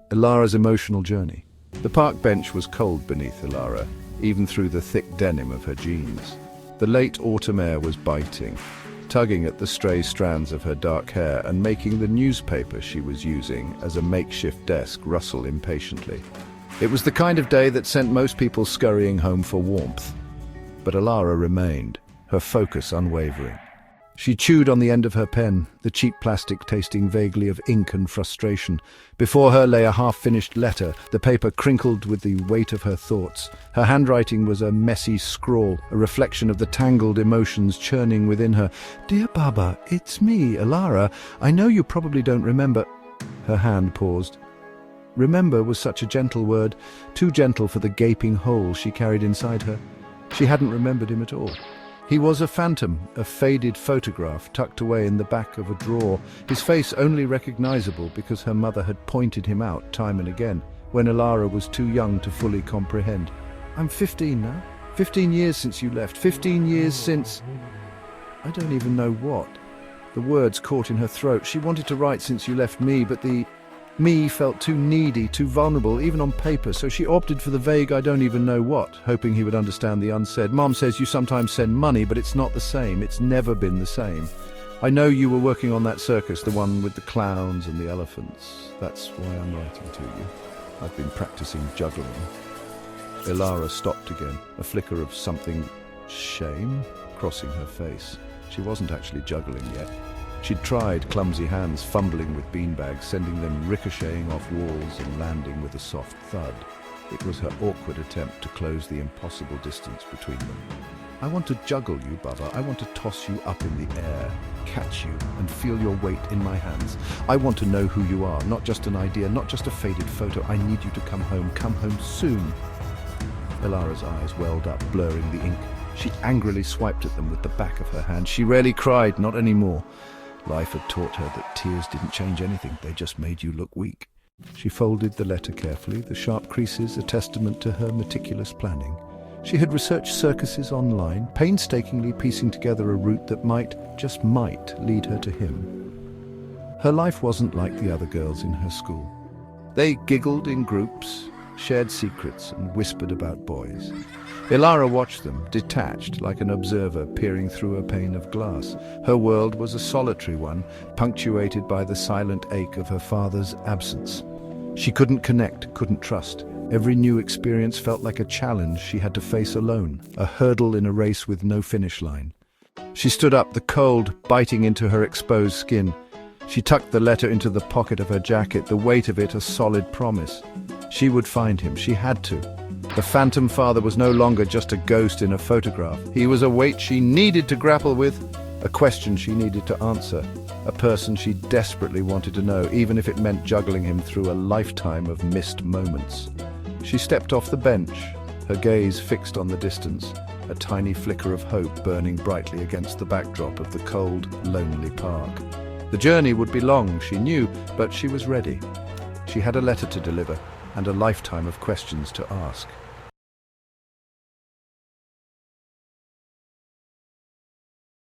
Elara's emotional journey. The park bench was cold beneath Elara, even through the thick denim of her jeans. The late autumn air was biting, tugging at the stray strands of her dark hair and making the newspaper she was using as a makeshift desk rustle impatiently. It was the kind of day that sent most people scurrying home for warmth. But Elara remained, her focus unwavering. She chewed on the end of her pen, the cheap plastic tasting vaguely of ink and frustration. Before her lay a half-finished letter, the paper crinkled with the weight of her thoughts. Her handwriting was a messy scrawl, a reflection of the tangled emotions churning within her. "Dear Baba, it's me, Elara. I know you probably don't remember—" Her hand paused. Remember was such a gentle word, too gentle for the gaping hole she carried inside her. She hadn't remembered him at all. He was a phantom, a faded photograph tucked away in the back of a drawer, his face only recognizable because her mother had pointed him out time and again, when Elara was too young to fully comprehend. "I'm 15 now. 15 years since you left. 15 years since—" I don't even know what. The words caught in her throat. She wanted to write "since you left me," but the me felt too needy, too vulnerable, even on paper, so she opted for the vague "I don't even know what," hoping he would understand the unsaid. "Mom says you sometimes send money, but it's not the same. It's never been the same. I know you were working on that circus, the one with the clowns and the elephants. That's why I'm writing to you. I've been practicing juggling." Elara stopped again, a flicker of something, shame, crossing her face. She wasn't actually juggling yet. She'd tried, clumsy hands fumbling with beanbags, sending them ricocheting off walls and landing with a soft thud. It was her awkward attempt to close the impossible distance between them. "I want to juggle you, Baba. I want to toss you up in the air, catch you, and feel your weight in my hands. I want to know who you are, not just an idea, not just a faded photo. I need you to come home soon." Elara's eyes welled up, blurring the ink. She angrily swiped at them with the back of her hand. She rarely cried, not anymore. Life had taught her that tears didn't change anything, they just made you look weak. She folded the letter carefully, the sharp creases a testament to her meticulous planning. She had researched circuses online, painstakingly piecing together a route that might, just might, lead her to him. Her life wasn't like the other girls in her school. They giggled in groups, shared secrets, and whispered about boys. Elara watched them, detached, like an observer peering through a pane of glass. Her world was a solitary one, punctuated by the silent ache of her father's absence. She couldn't connect, couldn't trust. Every new experience felt like a challenge she had to face alone, a hurdle in a race with no finish line. She stood up, the cold biting into her exposed skin. She tucked the letter into the pocket of her jacket, the weight of it a solid promise. She would find him, she had to. The phantom father was no longer just a ghost in a photograph. He was a weight she needed to grapple with, a question she needed to answer, a person she desperately wanted to know, even if it meant juggling him through a lifetime of missed moments. She stepped off the bench, her gaze fixed on the distance, a tiny flicker of hope burning brightly against the backdrop of the cold, lonely park. The journey would be long, she knew, but she was ready. She had a letter to deliver and a lifetime of questions to ask.